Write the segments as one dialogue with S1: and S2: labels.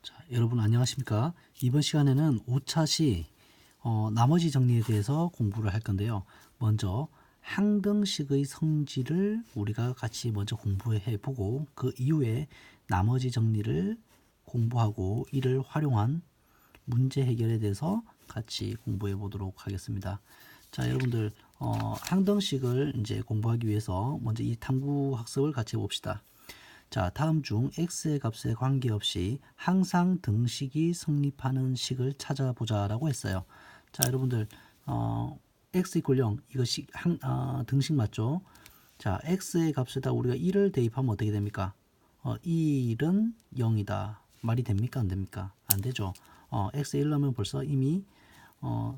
S1: 자, 여러분 안녕하십니까? 이번 시간에는 5차시 나머지 정리에 대해서 공부를 할 건데요. 먼저 항등식의 성질을 우리가 같이 먼저 공부해 보고 그 이후에 나머지 정리를 공부하고 이를 활용한 문제 해결에 대해서 같이 공부해 보도록 하겠습니다. 자, 여러분들 항등식을 이제 공부하기 위해서 먼저 이 탐구 학습을 같이 해봅시다. 자, 다음 중 x의 값에 관계없이 항상 등식이 성립하는 식을 찾아보자 라고 했어요. 자, 여러분들 x = 0 이것이 등식 맞죠? 자, x의 값에다 우리가 1을 대입하면 어떻게 됩니까? 1은 0이다. 말이 됩니까? 안 됩니까? 안 되죠. x에 1 넣으면 벌써 이미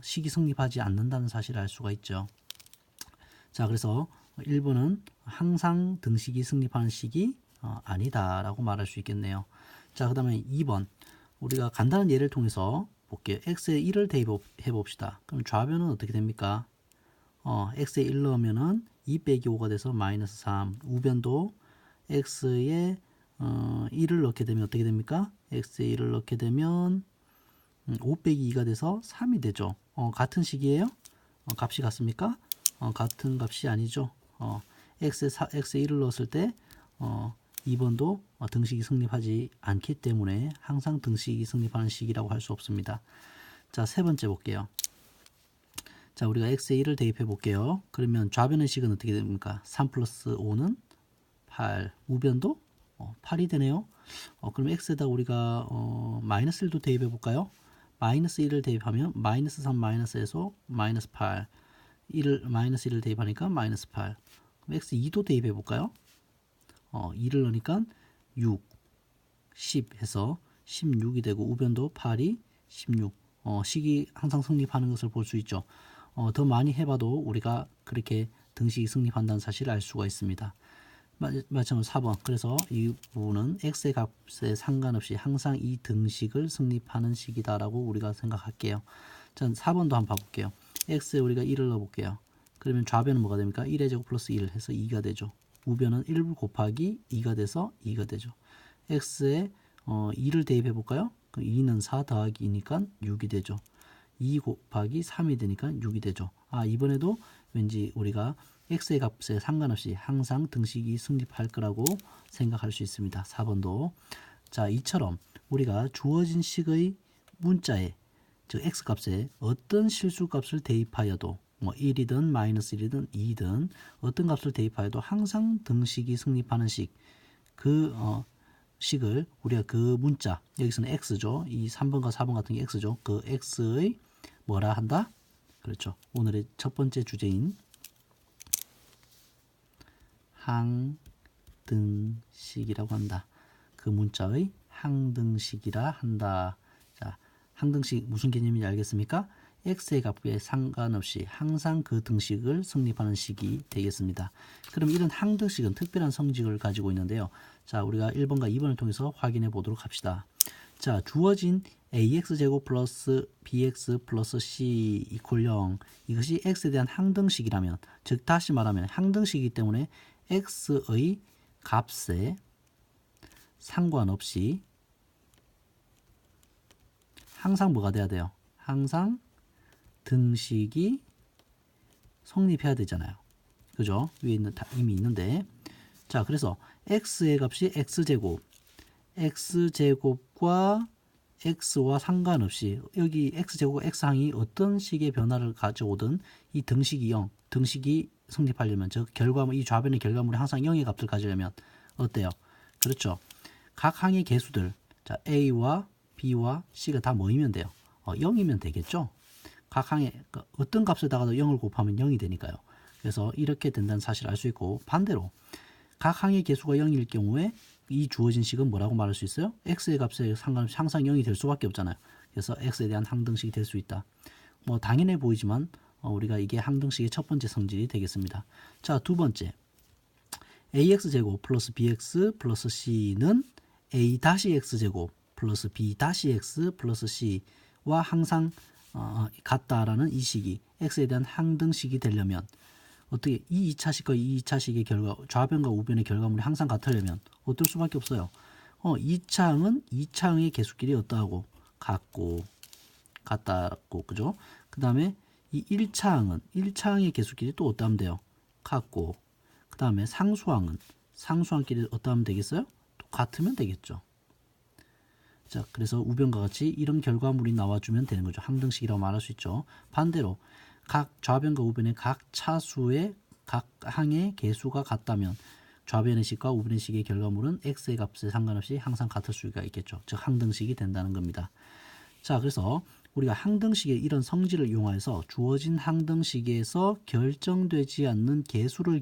S1: 식이 성립하지 않는다는 사실을 알 수가 있죠. 자, 그래서 1번은 항상 등식이 성립하는 식이 아니다 라고 말할 수 있겠네요. 자, 그 다음에 2번 우리가 간단한 예를 통해서 볼게요. x에 1을 대입해 봅시다. 그럼 좌변은 어떻게 됩니까? x에 1 넣으면은 2 빼기 5가 돼서 마이너스 3. 우변도 x에 1을 넣게 되면 어떻게 됩니까? x에 1을 넣게 되면 5 빼기 2가 돼서 3이 되죠. 같은 식이에요? 값이 같습니까? 같은 값이 아니죠. x에 1을 넣었을 때 2번도 등식이 성립하지 않기 때문에 항상 등식이 성립하는 식이라고 할 수 없습니다. 자, 세 번째 볼게요. 자, 우리가 x에 1을 대입해 볼게요. 그러면 좌변의 식은 어떻게 됩니까? 3 플러스 5는 8. 우변도 8이 되네요. 그럼 x에다 우리가 마이너스 1도 대입해 볼까요? 마이너스 1을 대입하면 마이너스 3 마이너스에서 마이너스 8. 마이너스 1을 대입하니까 마이너스 8. 그럼 x 2도 대입해 볼까요? 2를 넣으니까 6, 10 해서 16이 되고 우변도 8이 16. 식이 항상 성립하는 것을 볼 수 있죠. 더 많이 해봐도 우리가 그렇게 등식이 성립한다는 사실을 알 수가 있습니다. 마찬가지로 4번. 그래서 이 부분은 x의 값에 상관없이 항상 이 등식을 성립하는 식이다라고 우리가 생각할게요. 자, 4번도 한번 봐볼게요. x에 우리가 1을 넣어볼게요. 그러면 좌변은 뭐가 됩니까? 1의 제곱 플러스 1 해서 2가 되죠. 우변은 1 곱하기 2가 돼서 2가 되죠. x에 2를 대입해 볼까요? 2는 4 더하기 2니까 6이 되죠. 2 곱하기 3이 되니까 6이 되죠. 이번에도 왠지 우리가 x의 값에 상관없이 항상 등식이 성립할 거라고 생각할 수 있습니다. 4번도. 자, 이처럼 우리가 주어진 식의 문자에 즉 x 값에 어떤 실수값을 대입하여도 뭐 1이든 마이너스 1이든 2든 어떤 값을 대입하여도 항상 등식이 성립하는 식, 그 식을 우리가 그 문자, 여기서는 x죠. 이 3번과 4번 같은 게 x죠. 그 x의 뭐라 한다? 그렇죠. 오늘의 첫 번째 주제인 항등식이라고 한다. 그 문자의 항등식이라 한다. 자, 항등식 무슨 개념인지 알겠습니까? x의 값에 상관없이 항상 그 등식을 성립하는 식이 되겠습니다. 그럼 이런 항등식은 특별한 성질을 가지고 있는데요. 자, 우리가 1번과 2번을 통해서 확인해 보도록 합시다. 자, 주어진 ax제곱 플러스 bx 플러스 c 이퀄 0 이것이 x에 대한 항등식이라면, 즉 다시 말하면 항등식이기 때문에 x의 값에 상관없이 항상 뭐가 돼야 돼요? 항상 등식이 성립해야 되잖아요. 그죠? 위에 있는 이미 있는데. 자, 그래서 x의 값이 x제곱과 x와 상관없이 여기 x제곱과 x항이 어떤 식의 변화를 가져오든 이 등식이 0, 등식이 성립하려면, 즉 결과물, 이 좌변의 결과물이 항상 0의 값을 가지려면 어때요? 그렇죠. 각 항의 개수들, 자, a와 b와 c가 다 모이면 돼요. 0이면 되겠죠. 각 항에 어떤 값에다가도 0을 곱하면 0이 되니까요. 그래서 이렇게 된다는 사실을 알 수 있고, 반대로 각 항의 개수가 0일 경우에 이 주어진 식은 뭐라고 말할 수 있어요? x의 값에 상관없이 항상 0이 될 수밖에 없잖아요. 그래서 x에 대한 항등식이 될 수 있다. 뭐 당연해 보이지만 우리가 이게 항등식의 첫 번째 성질이 되겠습니다. 자, 두 번째, ax제곱 플러스 bx 플러스 c는 a-x제곱 플러스 b-x 플러스 c와 항상 같다라는 이 식이 x에 대한 항등식이 되려면 어떻게 이 2차식과 이 2차식의 결과, 좌변과 우변의 결과물이 항상 같으려면 어떨 수밖에 없어요. 이차항은 이차항의 계수끼리 어떠하고 같다고 그죠? 그 다음에 이 1차항은 1차항의 계수끼리 또 어떠하면 돼요? 같고 그 다음에 상수항은 상수항끼리 어떠하면 되겠어요? 또 같으면 되겠죠. 자, 그래서 우변과 같이 이런 결과물이 나와주면 되는 거죠. 항등식이라고 말할 수 있죠. 반대로 각 좌변과 우변의 각 차수의 각 항의 계수가 같다면 좌변의 식과 우변의 식의 결과물은 x의 값에 상관없이 항상 같을 수가 있겠죠. 즉 항등식이 된다는 겁니다. 자, 그래서 우리가 항등식의 이런 성질을 이용해서 주어진 항등식에서 결정되지 않는 계수를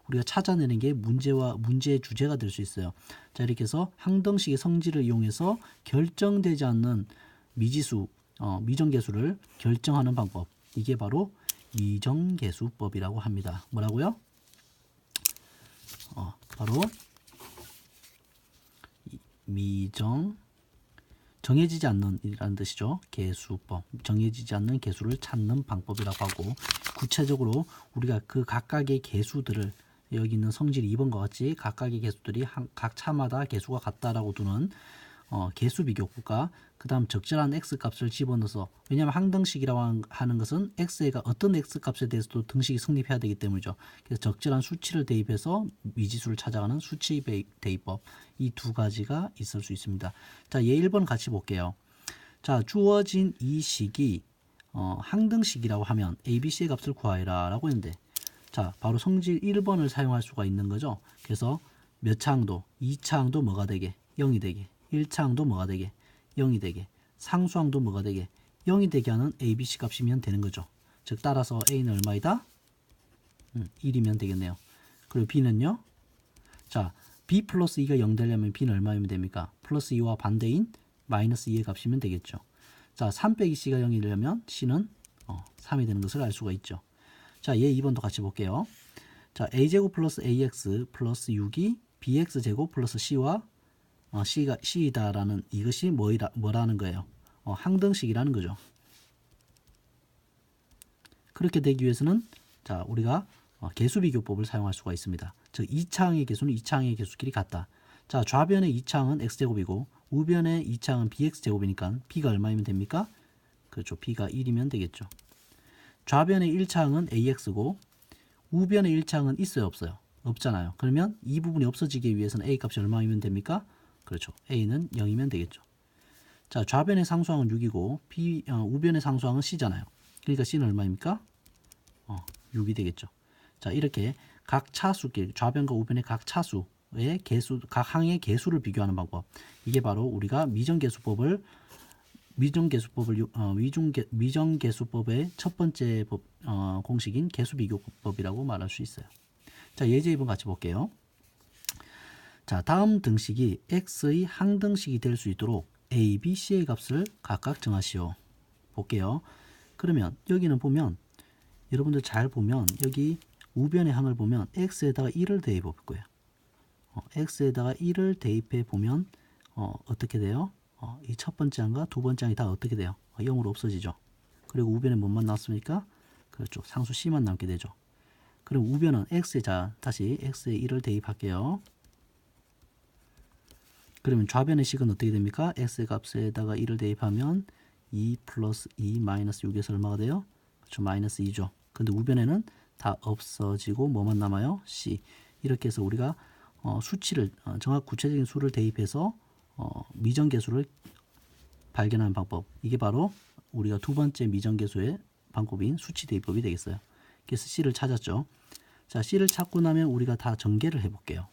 S1: 우리가 찾아내는 게 문제의 주제가 될 수 있어요. 자, 이렇게 해서 항등식의 성질을 이용해서 결정되지 않는 미지수, 미정계수를 결정하는 방법. 이게 바로 미정계수법이라고 합니다. 뭐라고요? 바로 정해지지 않는 이라는 뜻이죠. 계수법. 정해지지 않는 계수를 찾는 방법이라고 하고, 구체적으로 우리가 그 각각의 계수들을 여기 있는 성질 2번과 같이 각각의 계수들이 각 차마다 계수가 같다라고 두는 계수 비교법과 그 다음 적절한 x값을 집어넣어서, 왜냐하면 항등식이라고 하는 것은 x가 어떤 x값에 대해서도 등식이 성립해야 되기 때문이죠. 그래서 적절한 수치를 대입해서 미지수를 찾아가는 수치 대입법, 이 두 가지가 있을 수 있습니다. 자, 얘 1번 같이 볼게요. 자, 주어진 이 식이 항등식이라고 하면 ABC의 값을 구하라 라고 했는데, 자, 바로 성질 1번을 사용할 수가 있는 거죠. 그래서 몇 차항도 2차항도 뭐가 되게 0이 되게, 1차항도 뭐가 되게 0이 되게, 상수항도 뭐가 되게 0이 되게 하는 ABC 값이면 되는 거죠. 즉 따라서 A는 얼마이다? 1이면 되겠네요. 그리고 B는요? 자, B 플러스 2가 0 되려면 B는 얼마이면 됩니까? 플러스 2와 반대인 마이너스 2의 값이면 되겠죠. 자, 3 빼기 C가 0이 되려면 C는 3이 되는 것을 알 수가 있죠. 자, 얘 2번도 같이 볼게요. 자, a제곱 플러스 ax 플러스 6이 bx제곱 플러스 c와 c이다라는 이것이 뭐라는 거예요? 항등식이라는 거죠. 그렇게 되기 위해서는 자, 우리가 계수비교법을 사용할 수가 있습니다. 즉 2차항의 계수는 2차항의 계수끼리 같다. 자, 좌변의 2차항은 x제곱이고 우변의 2차항은 bx제곱이니까 b가 얼마이면 됩니까? 그렇죠. b가 1이면 되겠죠. 좌변의 1차항은 ax고 우변의 1차항은 있어요, 없어요? 없잖아요. 그러면 이 부분이 없어지기 위해서는 a 값이 얼마이면 됩니까? 그렇죠. a는 0이면 되겠죠. 자, 좌변의 상수항은 6이고 우변의 상수항은 c잖아요. 그러니까 c는 얼마입니까? 6이 되겠죠. 자, 이렇게 각 차수끼리 좌변과 우변의 각 차수의 계수, 각 항의 계수를 비교하는 방법. 이게 바로 우리가 미정계수법의 첫 번째 공식인 계수비교법이라고 말할 수 있어요. 자, 예제 2번 같이 볼게요. 자, 다음 등식이 x의 항등식이 될 수 있도록 a, b, c의 값을 각각 정하시오. 볼게요. 그러면 여기는 보면 여러분들 잘 보면 여기 우변의 항을 보면 x에다가 1을 대입해 볼 거예요. x에다가 1을 대입해 보면 어떻게 돼요? 이 첫 번째 항과 두 번째 항이 다 어떻게 돼요? 0으로 없어지죠. 그리고 우변에 뭐만 남습니까? 그렇죠. 상수 c만 남게 되죠. 그럼 우변은 다시 x에 1을 대입할게요. 그러면 좌변의 식은 어떻게 됩니까? x의 값에다가 1을 대입하면 2 플러스 2 마이너스 6에서 얼마가 돼요? 그렇죠. 마이너스 2죠. 근데 우변에는 다 없어지고 뭐만 남아요? c. 이렇게 해서 우리가 수치를 정확 구체적인 수를 대입해서 미정계수를 발견하는 방법. 이게 바로 우리가 두 번째 미정계수의 방법인 수치 대입법이 되겠어요. 그래서 c를 찾았죠. 자, c를 찾고 나면 우리가 다 전개를 해볼게요.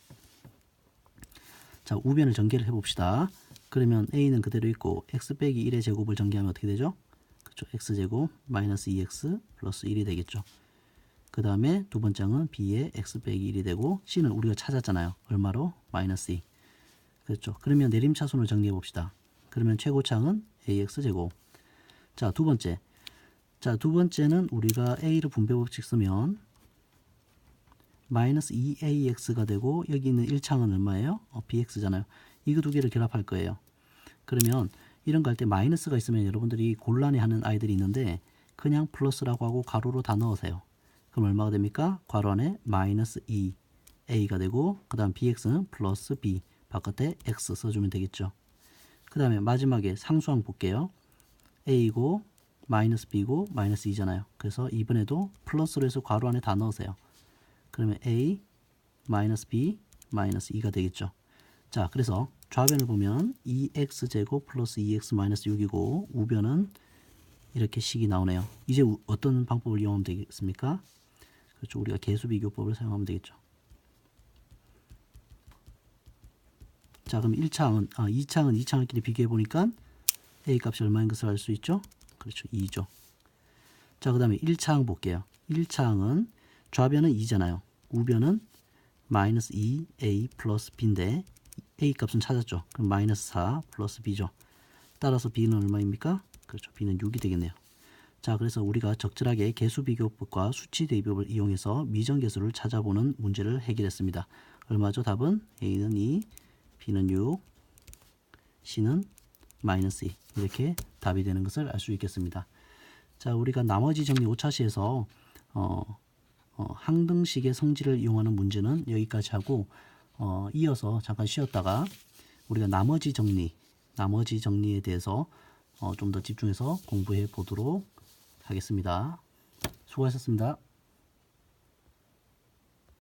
S1: 자, 우변을 전개를 해봅시다. 그러면 a는 그대로 있고 x 빼기 1의 제곱을 전개하면 어떻게 되죠? 그렇죠. x제곱 마이너스 2x 플러스 1이 되겠죠. 그 다음에 두 번째 항은 b의 x 빼기 1이 되고 c는 우리가 찾았잖아요. 얼마로? 마이너스 2. 그렇죠. 그러면 내림차순을 정리해 봅시다. 그러면 최고차항은 ax제곱. 자, 두 번째. 자, 두 번째는 우리가 a를 분배법칙 쓰면 마이너스 2ax가 되고 여기 있는 1차항은 얼마예요? bx잖아요. 이거 두 개를 결합할 거예요. 그러면 이런 거 할 때 마이너스가 있으면 여러분들이 곤란해하는 아이들이 있는데 그냥 플러스라고 하고 가로로 다 넣으세요. 그럼 얼마가 됩니까? 괄호 안에 마이너스 2a가 되고 그 다음 bx는 플러스 b 바깥에 x 써주면 되겠죠. 그 다음에 마지막에 상수항 볼게요. a고 마이너스 b고 마이너스 2잖아요. 그래서 이번에도 플러스로 해서 괄호 안에 다 넣으세요. 그러면 a 마이너스 b 마이너스 2가 되겠죠. 자, 그래서 좌변을 보면 2x제곱 플러스 2x 마이너스 6이고 우변은 이렇게 식이 나오네요. 이제 어떤 방법을 이용하면 되겠습니까? 그렇죠. 우리가 계수비교법을 사용하면 되겠죠. 자, 그럼 2차항은 2차항끼리 비교해 보니까 a 값이 얼마인 것을 알 수 있죠? 그렇죠. 2죠. 자, 그 다음에 1차항 볼게요. 1차항은 좌변은 2잖아요. 우변은 마이너스 2a 플러스 b인데 a 값은 찾았죠. 그럼 마이너스 4 플러스 b죠. 따라서 b는 얼마입니까? 그렇죠. b는 6이 되겠네요. 자, 그래서 우리가 적절하게 계수비교법과 수치대비법을 이용해서 미정계수를 찾아보는 문제를 해결했습니다. 얼마죠? 답은 a는 2, b는 6, c는 마이너스 2 이렇게 답이 되는 것을 알 수 있겠습니다. 자, 우리가 나머지 정리 5차시에서 항등식의 성질을 이용하는 문제는 여기까지 하고 이어서 잠깐 쉬었다가 우리가 나머지 정리에 대해서 좀 더 집중해서 공부해 보도록 하겠습니다. 수고하셨습니다.